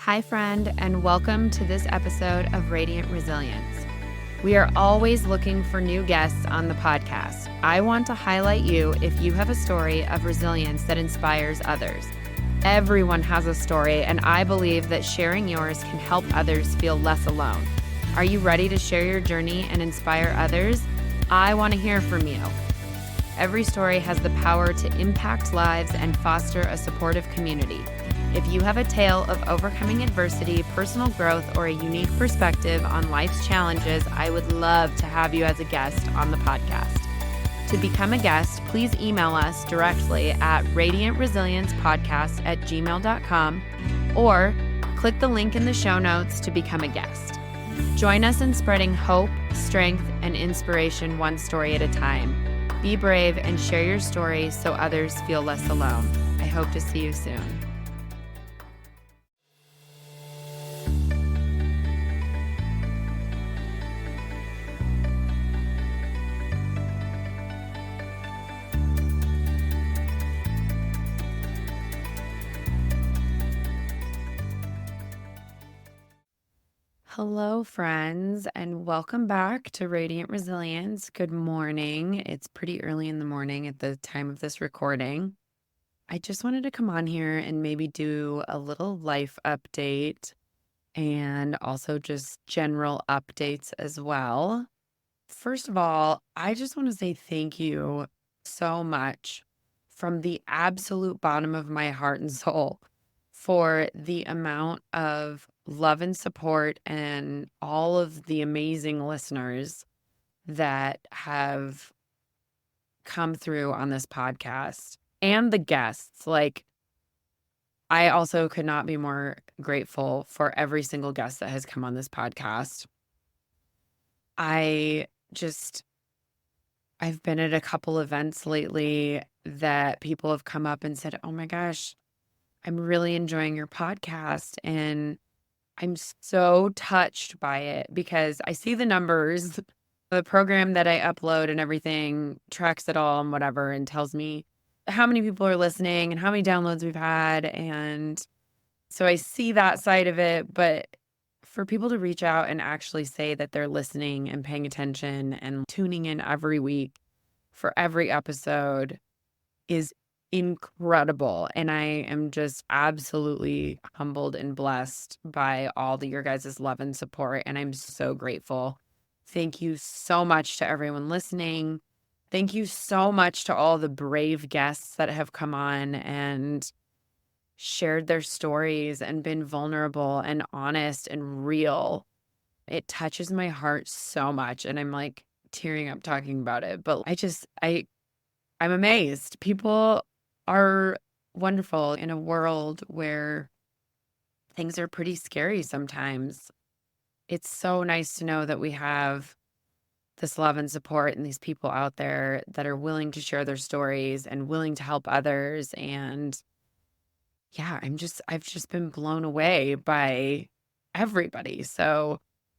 Hi, friend, and welcome to this episode of Radiant Resilience. We are always looking for new guests on the podcast. I want to highlight you if you have a story of resilience that inspires others. Everyone has a story, and I believe that sharing yours can help others feel less alone. Are you ready to share your journey and inspire others? I want to hear from you. Every story has the power to impact lives and foster a supportive community. If you have a tale of overcoming adversity, personal growth, or a unique perspective on life's challenges, I would love to have you as a guest on the podcast. To become a guest, please email us directly at radientresiliencepodcast@gmail.com or click the link in the show notes to become a guest. Join us in spreading hope, strength, and inspiration one story at a time. Be brave and share your story so others feel less alone. I hope to see you soon. Hello, friends, and welcome back to Radiant Resilience. Good morning. It's pretty early in the morning at the time of this recording. I just wanted to come on here and maybe do a little life update and also just general updates as well. First of all, I just want to say thank you so much from the absolute bottom of my heart and soul for the amount of love and support and all of the amazing listeners that have come through on this podcast and the guests. I also could not be more grateful for every single guest that has come on this podcast. I've been at a couple events lately that people have come up and said, "Oh my gosh, I'm really enjoying your podcast." And I'm so touched by it because I see the numbers, the program that I upload and everything tracks it all and whatever, and tells me how many people are listening and how many downloads we've had. And so I see that side of it, but for people to reach out and actually say that they're listening and paying attention and tuning in every week for every episode is incredible. And I am just absolutely humbled and blessed by all your guys' love and support. And I'm so grateful. Thank you so much to everyone listening. Thank you so much to all the brave guests that have come on and shared their stories and been vulnerable and honest and real. It touches my heart so much. And I'm like tearing up talking about it. But I'm amazed. People are wonderful in a world where things are pretty scary sometimes. It's so nice to know that we have this love and support and these people out there that are willing to share their stories and willing to help others. And yeah, I've just been blown away by everybody. So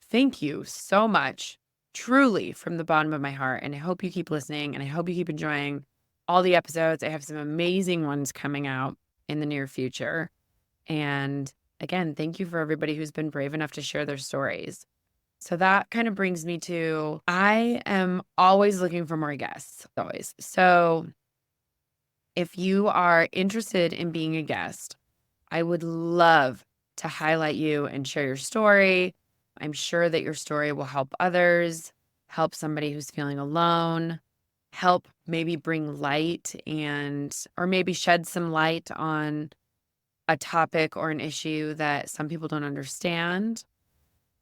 thank you so much, truly from the bottom of my heart. And I hope you keep listening and I hope you keep enjoying all the episodes. I have some amazing ones coming out in the near future. And again, thank you for everybody who's been brave enough to share their stories. So that kind of brings me to, I am always looking for more guests, always. So if you are interested in being a guest, I would love to highlight you and share your story. I'm sure that your story will help others, help somebody who's feeling alone, help maybe bring light or maybe shed some light on a topic or an issue that some people don't understand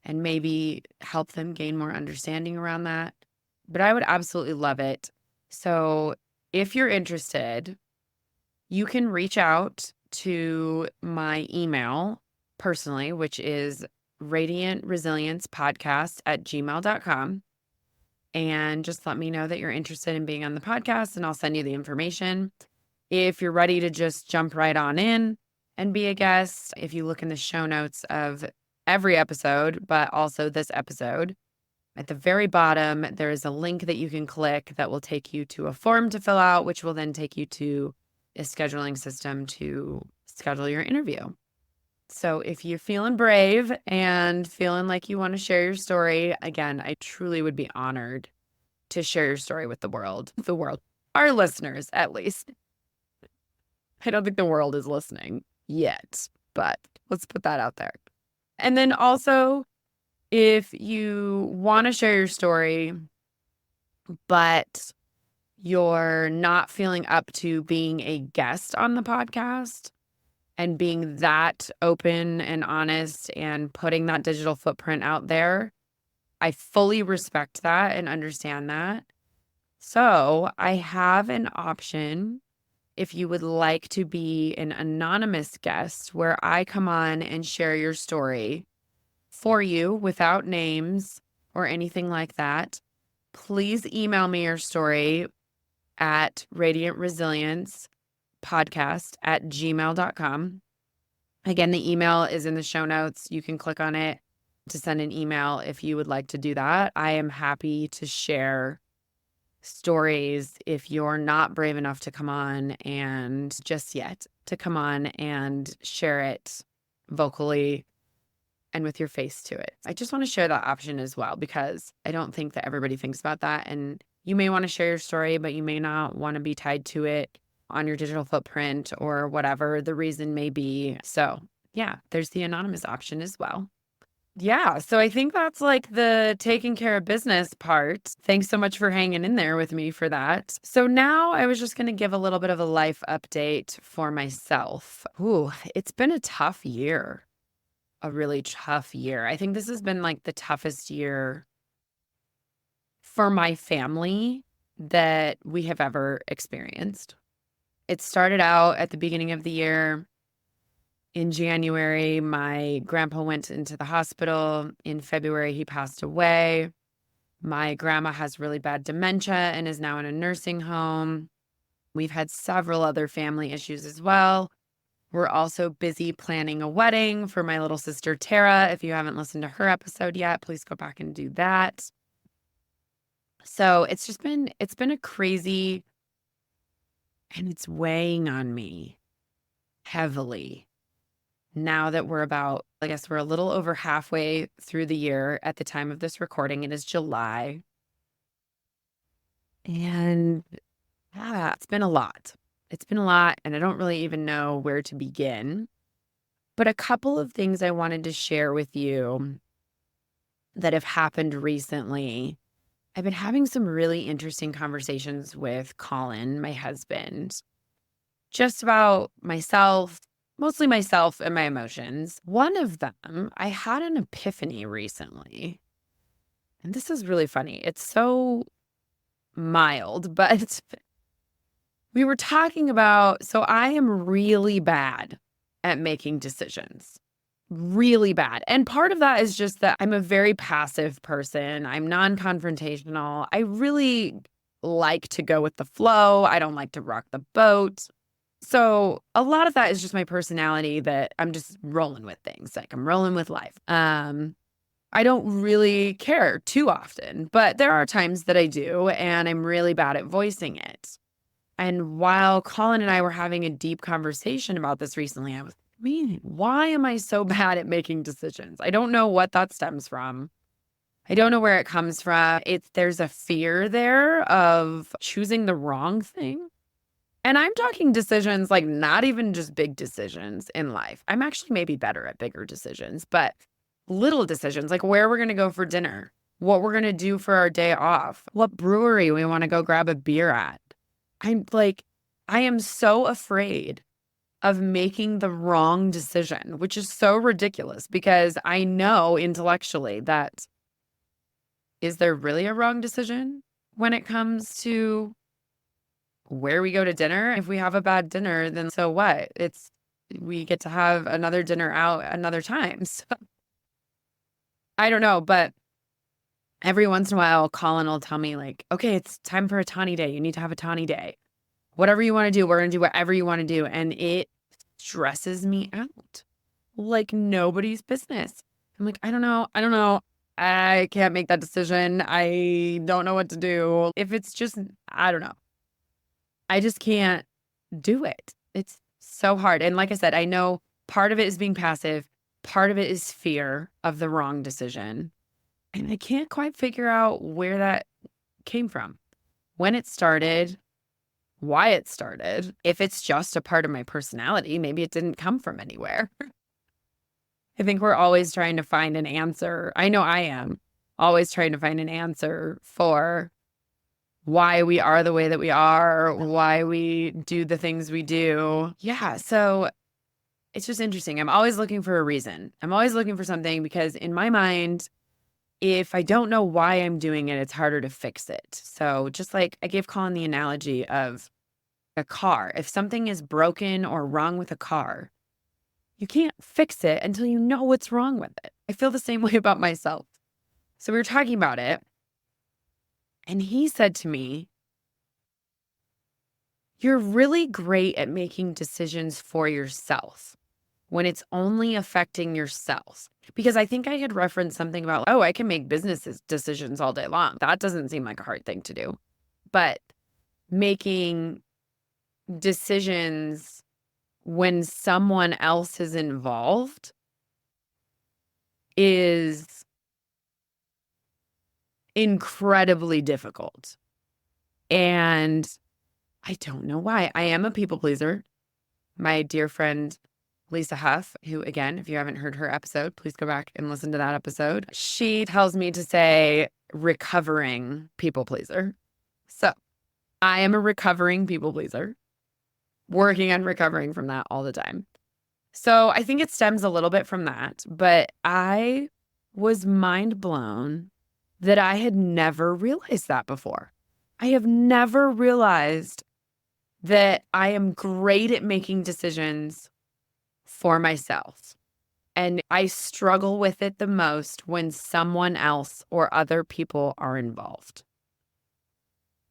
and maybe help them gain more understanding around that. But I would absolutely love it. So if you're interested, you can reach out to my email personally, which is radientresiliencepodcast@gmail.com. And just let me know that you're interested in being on the podcast and I'll send you the information. If you're ready to just jump right on in and be a guest, if you look in the show notes of every episode, but also this episode, at the very bottom, there is a link that you can click that will take you to a form to fill out, which will then take you to a scheduling system to schedule your interview. So if you're feeling brave and feeling like you want to share your story, again, I truly would be honored to share your story with the world, our listeners, at least. I don't think the world is listening yet, but let's put that out there. And then also, if you want to share your story, but you're not feeling up to being a guest on the podcast and being that open and honest and putting that digital footprint out there, I fully respect that and understand that. So I have an option if you would like to be an anonymous guest where I come on and share your story for you without names or anything like that. Please email me your story at radientresiliencepodcast@gmail.com. Again, the email is in the show notes. You can click on it to send an email if you would like to do that. I am happy to share stories if you're not brave enough to come on and just yet to come on and share it vocally and with your face to it. I just want to share that option as well, because I don't think that everybody thinks about that. And you may want to share your story, but you may not want to be tied to it on your digital footprint or whatever the reason may be. So yeah, there's the anonymous option as well. Yeah, so I think that's like the taking care of business part. Thanks so much for hanging in there with me for that. So now I was just going to give a little bit of a life update for myself. Ooh, it's been a tough year, a really tough year. I think this has been like the toughest year for my family that we have ever experienced. It started out at the beginning of the year. In January, my grandpa went into the hospital. In February, he passed away. My grandma has really bad dementia and is now in a nursing home. We've had several other family issues as well. We're also busy planning a wedding for my little sister, Tara. If you haven't listened to her episode yet, please go back and do that. So it's been a crazy, and it's weighing on me heavily. Now that we're a little over halfway through the year at the time of this recording. It is July. And yeah, it's been a lot. It's been a lot, and I don't really even know where to begin. But a couple of things I wanted to share with you that have happened recently. I've been having some really interesting conversations with Colin, my husband, just about myself, mostly myself and my emotions. One of them, I had an epiphany recently. And this is really funny. It's so mild, but we were talking about, so I am really bad at making decisions. Really bad. And part of that is just that I'm a very passive person. I'm non-confrontational. I really like to go with the flow. I don't like to rock the boat. So a lot of that is just my personality, that I'm just rolling with things. Like I'm rolling with life. I don't really care too often, but there are times that I do, and I'm really bad at voicing it. And while Colin and I were having a deep conversation about this recently, I was, why am I so bad at making decisions? I don't know what that stems from. I don't know where it comes from. There's a fear there of choosing the wrong thing. And I'm talking decisions, like not even just big decisions in life. I'm actually maybe better at bigger decisions, but little decisions, like where we're going to go for dinner, what we're going to do for our day off, what brewery we want to go grab a beer at. I am so afraid of making the wrong decision, which is so ridiculous, because I know intellectually that, is there really a wrong decision when it comes to where we go to dinner? If we have a bad dinner, then so what? We get to have another dinner out another time. So I don't know, but every once in a while, Colin will tell me like, okay, it's time for a Tawny day. You need to have a Tawny day. Whatever you want to do, we're going to do whatever you want to do. And it stresses me out like nobody's business. I'm like, I don't know. I can't make that decision. I don't know what to do. If it's just, I don't know. I just can't do it. It's so hard. And like I said, I know Part of it is being passive. Part of it is fear of the wrong decision. And I can't quite figure out where that came from, when it started, why it started. If it's just a part of my personality, maybe it didn't come from anywhere. I think we're always trying to find an answer. I know I am always trying to find an answer for why we are the way that we are, why we do the things we do. Yeah. So it's just interesting. I'm always looking for a reason. I'm always looking for something because in my mind, if I don't know why I'm doing it, it's harder to fix it. So just like I gave Colin the analogy of a car. If something is broken or wrong with a car, you can't fix it until you know what's wrong with it. I feel the same way about myself. So we were talking about it, and he said to me, "You're really great at making decisions for yourself when it's only affecting yourself." Because I think I had referenced something about, oh, I can make business decisions all day long. That doesn't seem like a hard thing to do. But making decisions when someone else is involved is incredibly difficult. And I don't know why. I am a people pleaser. My dear friend, Lisa Huff, who, again, if you haven't heard her episode, please go back and listen to that episode. She tells me to say recovering people pleaser. So I am a recovering people pleaser, working on recovering from that all the time. So I think it stems a little bit from that, but I was mind blown that I had never realized that before. I have never realized that I am great at making decisions for myself. And I struggle with it the most when someone else or other people are involved.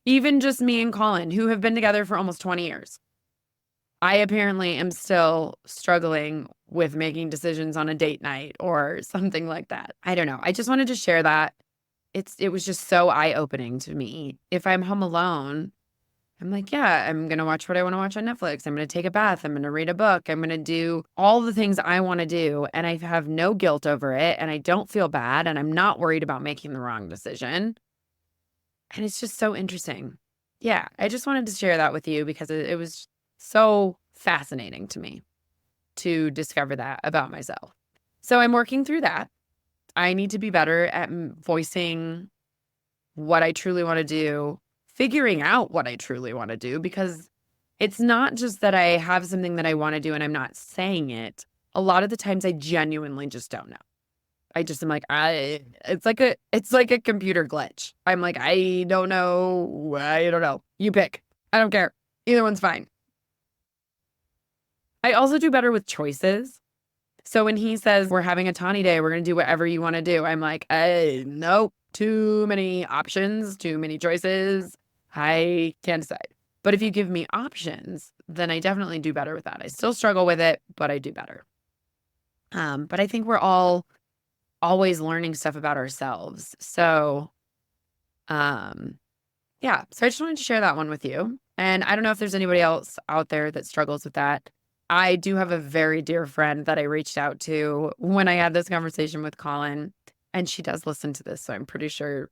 Even just me and Colin, who have been together for almost 20 years. I apparently am still struggling with making decisions on a date night or something like that. I don't know. I just wanted to share that. It was just so eye-opening to me. If I'm home alone, I'm like, yeah, I'm going to watch what I want to watch on Netflix. I'm going to take a bath. I'm going to read a book. I'm going to do all the things I want to do. And I have no guilt over it. And I don't feel bad. And I'm not worried about making the wrong decision. And it's just so interesting. Yeah, I just wanted to share that with you because it was so fascinating to me to discover that about myself. So I'm working through that. I need to be better at voicing what I truly want to do, figuring out what I truly want to do, because it's not just that I have something that I want to do and I'm not saying it. A lot of the times I genuinely just don't know. I just am like, it's like a computer glitch. I'm like, I don't know. You pick. I don't care. Either one's fine. I also do better with choices. So when he says we're having a Tawny day, we're going to do whatever you want to do, I'm like, nope, too many options, too many choices. I can't decide. But if you give me options, then I definitely do better with that. I still struggle with it, but I do better. But I think we're all always learning stuff about ourselves. So, yeah. So I just wanted to share that one with you. And I don't know if there's anybody else out there that struggles with that. I do have a very dear friend that I reached out to when I had this conversation with Colin, and she does listen to this, so I'm pretty sure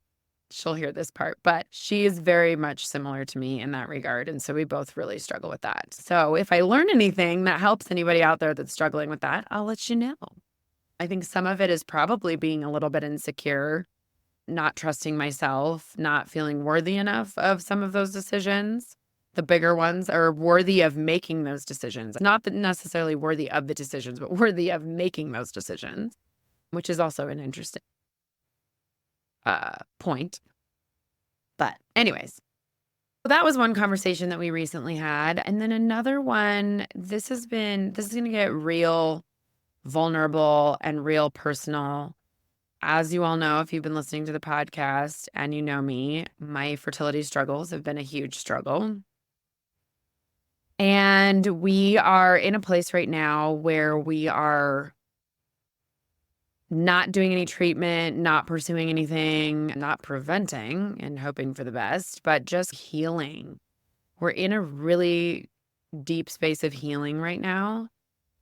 she'll hear this part, but she is very much similar to me in that regard, and so we both really struggle with that. So if I learn anything that helps anybody out there that's struggling with that, I'll let you know. I think some of it is probably being a little bit insecure, not trusting myself, not feeling worthy enough of some of those decisions. The bigger ones are worthy of making those decisions. Not that necessarily worthy of the decisions, but worthy of making those decisions, which is also an interesting point. But anyways, that was one conversation that we recently had. And then another one, this is going to get real vulnerable and real personal. As you all know, if you've been listening to the podcast and you know me, my fertility struggles have been a huge struggle. And we are in a place right now where we are not doing any treatment, not pursuing anything, not preventing and hoping for the best, but just healing. We're in a really deep space of healing right now.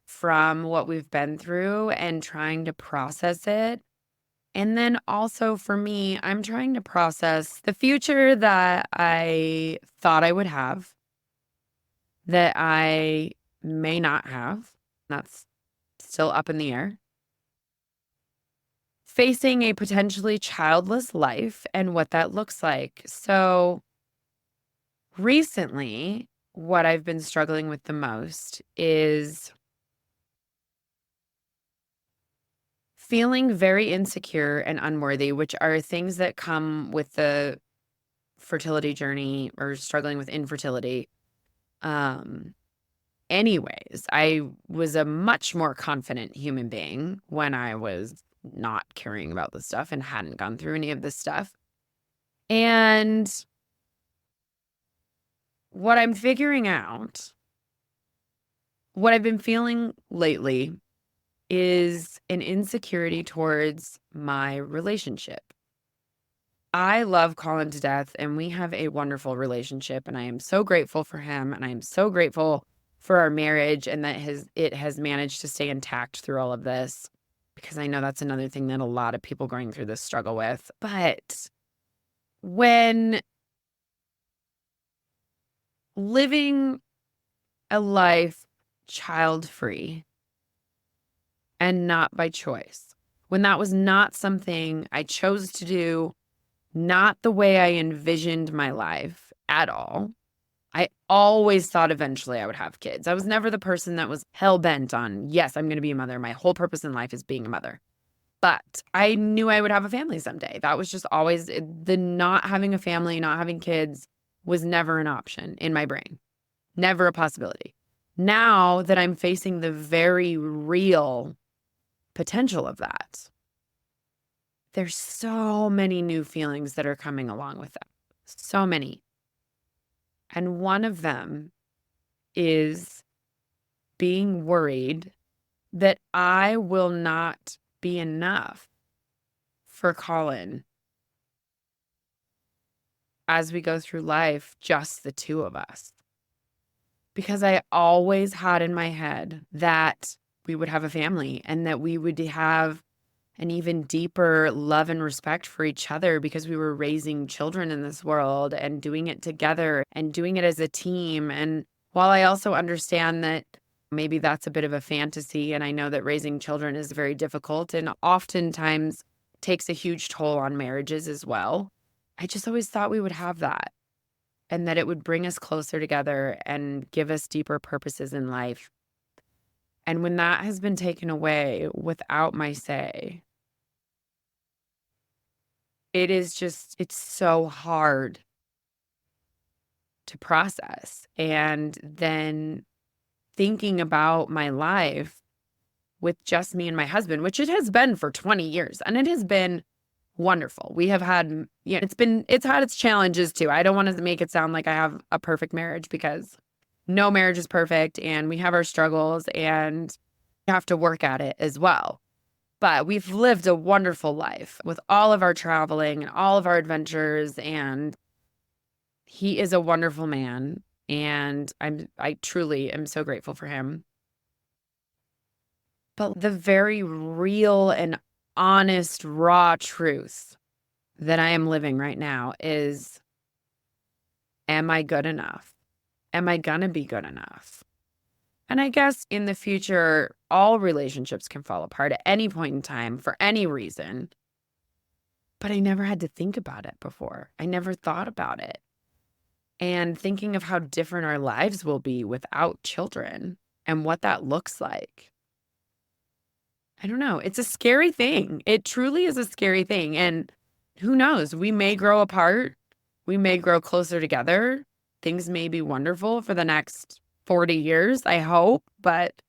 from what we've been through and trying to process it. And then also for me, I'm trying to process the future that I thought I would have, that I may not have. That's still up in the air. Facing a potentially childless life and what that looks like. So recently, what I've been struggling with the most is feeling very insecure and unworthy, which are things that come with the fertility journey or struggling with infertility. Anyways, I was a much more confident human being when I was not caring about this stuff and hadn't gone through any of this stuff. And what I'm figuring out, what I've been feeling lately is an insecurity towards my relationship. I love Colin to death, and we have a wonderful relationship, and I am so grateful for him, and I am so grateful for our marriage and that it has managed to stay intact through all of this, because I know that's another thing that a lot of people going through this struggle with. But when living a life child-free and not by choice, when that was not something I chose to do, not the way I envisioned my life at all. I always thought eventually I would have kids. I was never the person that was hell-bent on, yes, I'm going to be a mother. My whole purpose in life is being a mother. But I knew I would have a family someday. That was just always the not having a family, not having kids was never an option in my brain. Never a possibility. Now that I'm facing the very real potential of that, there's so many new feelings that are coming along with that. So many. And one of them is being worried that I will not be enough for Colin as we go through life, just the two of us. Because I always had in my head that we would have a family and that we would have an even deeper love and respect for each other because we were raising children in this world and doing it together and doing it as a team. And while I also understand that maybe that's a bit of a fantasy, and I know that raising children is very difficult and oftentimes takes a huge toll on marriages as well, I just always thought we would have that and that it would bring us closer together and give us deeper purposes in life. And when that has been taken away without my say, it's so hard to process. And then thinking about my life with just me and my husband, which it has been for 20 years, and it has been wonderful. We have had, it's had its challenges too. I don't want to make it sound like I have a perfect marriage because no marriage is perfect and we have our struggles and we have to work at it as well. But we've lived a wonderful life with all of our traveling and all of our adventures, and he is a wonderful man, and I truly am so grateful for him. But the very real and honest, raw truth that I am living right now is, am I good enough? Am I gonna be good enough? And I guess in the future, all relationships can fall apart at any point in time for any reason. But I never had to think about it before. I never thought about it. And thinking of how different our lives will be without children and what that looks like. I don't know. It's a scary thing. It truly is a scary thing. And who knows? We may grow apart. We may grow closer together. Things may be wonderful for the next 40 years, I hope, but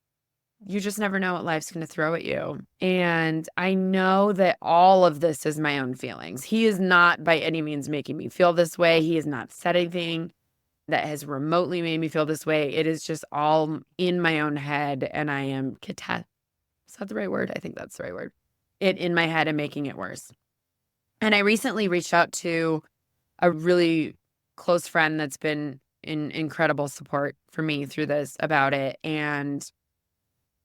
you just never know what life's going to throw at you. And I know that all of this is my own feelings. He is not by any means making me feel this way. He has not said anything that has remotely made me feel this way. It is just all in my own head. And I am, is that the right word? I think that's the right word. It in my head and making it worse. And I recently reached out to a really close friend that's been in incredible support for me through this about it. And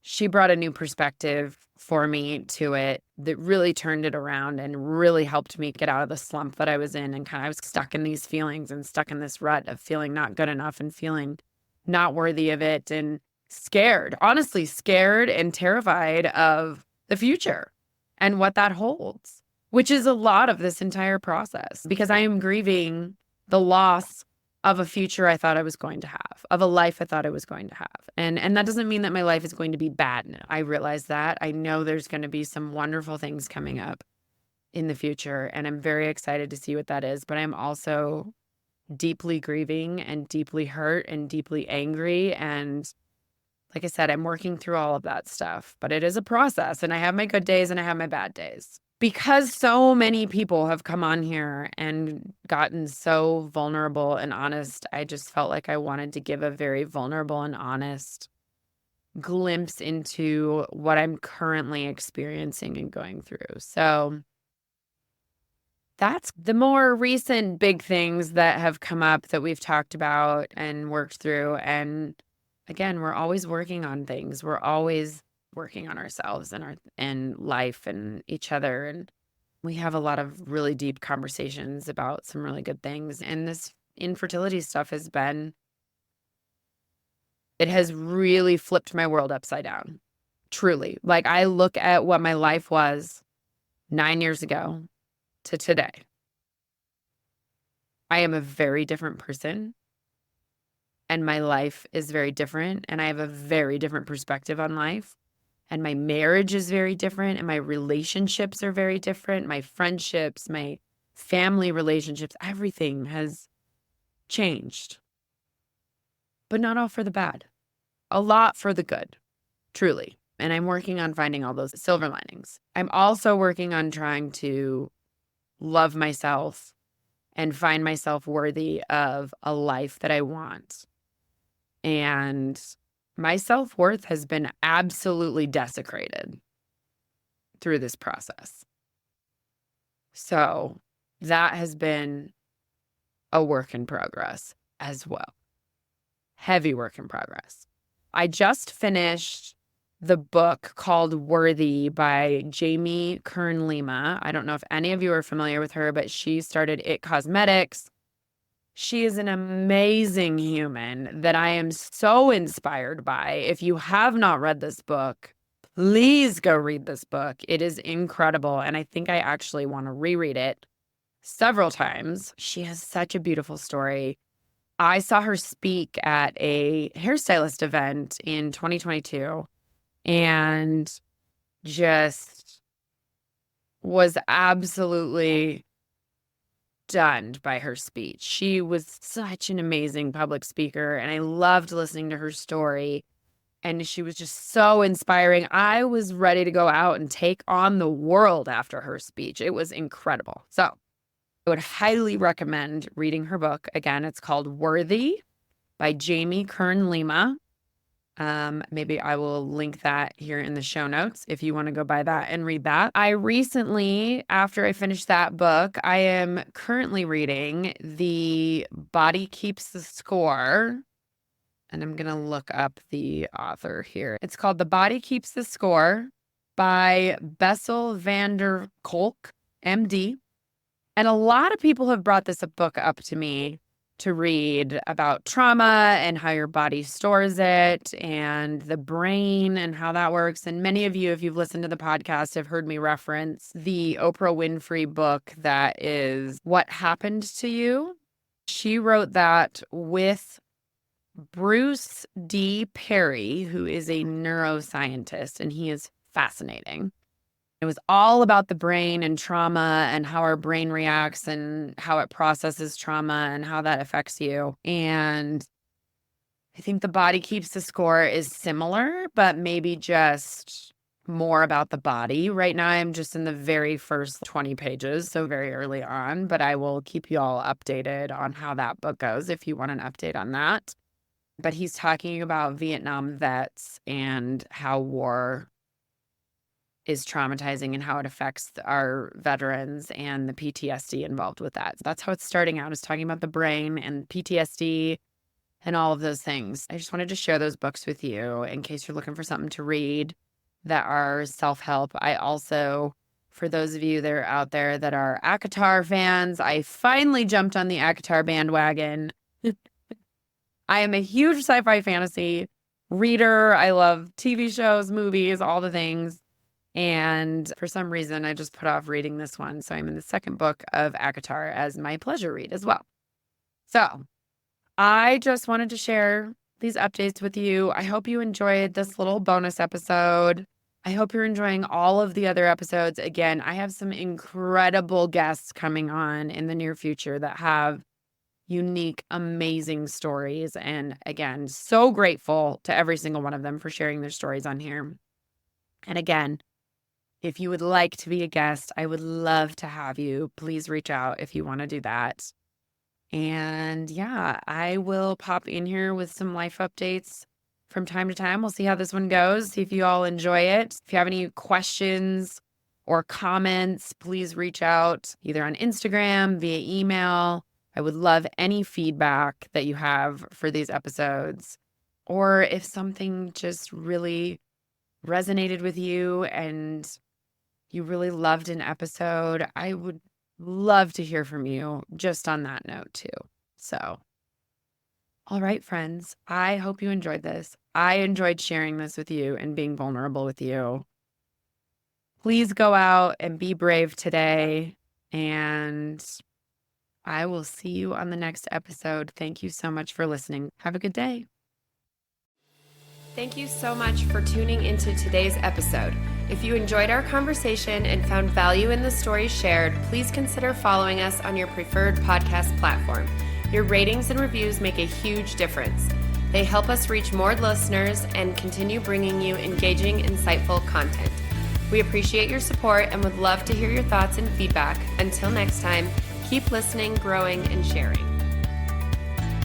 she brought a new perspective for me to it that really turned it around and really helped me get out of the slump that I was in, and I was stuck in these feelings and stuck in this rut of feeling not good enough and feeling not worthy of it and scared, honestly scared and terrified of the future and what that holds, which is a lot of this entire process, because I am grieving the loss of a future I thought I was going to have, of a life I thought I was going to have. And that doesn't mean that my life is going to be bad. I realize that. I know there's going to be some wonderful things coming up in the future, and I'm very excited to see what that is. But I'm also deeply grieving and deeply hurt and deeply angry. And like I said, I'm working through all of that stuff, but it is a process, and I have my good days and I have my bad days. Because so many people have come on here and gotten so vulnerable and honest, I just felt like I wanted to give a very vulnerable and honest glimpse into what I'm currently experiencing and going through. So that's the more recent big things that have come up that we've talked about and worked through. And again, we're always working on things. We're always working on ourselves and life and each other. And we have a lot of really deep conversations about some really good things. And this infertility stuff it has really flipped my world upside down. Truly. Like, I look at what my life was 9 years ago to today. I am a very different person, and my life is very different, and I have a very different perspective on life. And my marriage is very different, and my relationships are very different. My friendships, my family relationships, everything has changed. But not all for the bad. A lot for the good, truly. And I'm working on finding all those silver linings. I'm also working on trying to love myself and find myself worthy of a life that I want. And my self-worth has been absolutely desecrated through this process. So that has been a work in progress as well. Heavy work in progress. I just finished the book called Worthy by Jamie Kern Lima. I don't know if any of you are familiar with her, but she started It Cosmetics. She is an amazing human that I am so inspired by. If you have not read this book, please go read this book. It is incredible, and I think I actually want to reread it several times. She has such a beautiful story. I saw her speak at a hairstylist event in 2022 and just was absolutely stunned by her speech. She was such an amazing public speaker, and I loved listening to her story. And she was just so inspiring. I was ready to go out and take on the world after her speech. It was incredible. So I would highly recommend reading her book. Again, it's called Worthy by Jamie Kern Lima. Maybe I will link that here in the show notes if you want to go buy that and read that. I recently, after I finished that book, I am currently reading The Body Keeps the Score. And I'm going to look up the author here. It's called The Body Keeps the Score by Bessel van der Kolk, MD. And a lot of people have brought this book up to me to read about trauma and how your body stores it and the brain and how that works. And many of you, if you've listened to the podcast, have heard me reference the Oprah Winfrey book that is What Happened to You. She wrote that with Bruce D. Perry, who is a neuroscientist, and he is fascinating. It was all about the brain and trauma and how our brain reacts and how it processes trauma and how that affects you. And I think The Body Keeps the Score is similar, but maybe just more about the body. Right now, I'm just in the very first 20 pages, so very early on, but I will keep you all updated on how that book goes if you want an update on that. But he's talking about Vietnam vets and how war is traumatizing and how it affects our veterans and the PTSD involved with that. That's how it's starting out, is talking about the brain and PTSD and all of those things. I just wanted to share those books with you in case you're looking for something to read that are self-help. I also, for those of you that are out there that are ACOTAR fans, I finally jumped on the ACOTAR bandwagon. I am a huge sci-fi fantasy reader. I love TV shows, movies, all the things. And for some reason, I just put off reading this one. So I'm in the second book of ACOTAR as my pleasure read as well. So I just wanted to share these updates with you. I hope you enjoyed this little bonus episode. I hope you're enjoying all of the other episodes. Again, I have some incredible guests coming on in the near future that have unique, amazing stories. And again, so grateful to every single one of them for sharing their stories on here. And again, if you would like to be a guest, I would love to have you. Please reach out if you want to do that. And yeah, I will pop in here with some life updates from time to time. We'll see how this one goes, see if you all enjoy it. If you have any questions or comments, please reach out either on Instagram, via email. I would love any feedback that you have for these episodes. Or if something just really resonated with you and you really loved an episode, I would love to hear from you just on that note too. So, all right, friends, I hope you enjoyed this. I enjoyed sharing this with you and being vulnerable with you. Please go out and be brave today, and I will see you on the next episode. Thank you so much for listening. Have a good day. Thank you so much for tuning into today's episode. If you enjoyed our conversation and found value in the stories shared, please consider following us on your preferred podcast platform. Your ratings and reviews make a huge difference. They help us reach more listeners and continue bringing you engaging, insightful content. We appreciate your support and would love to hear your thoughts and feedback. Until next time, keep listening, growing, and sharing.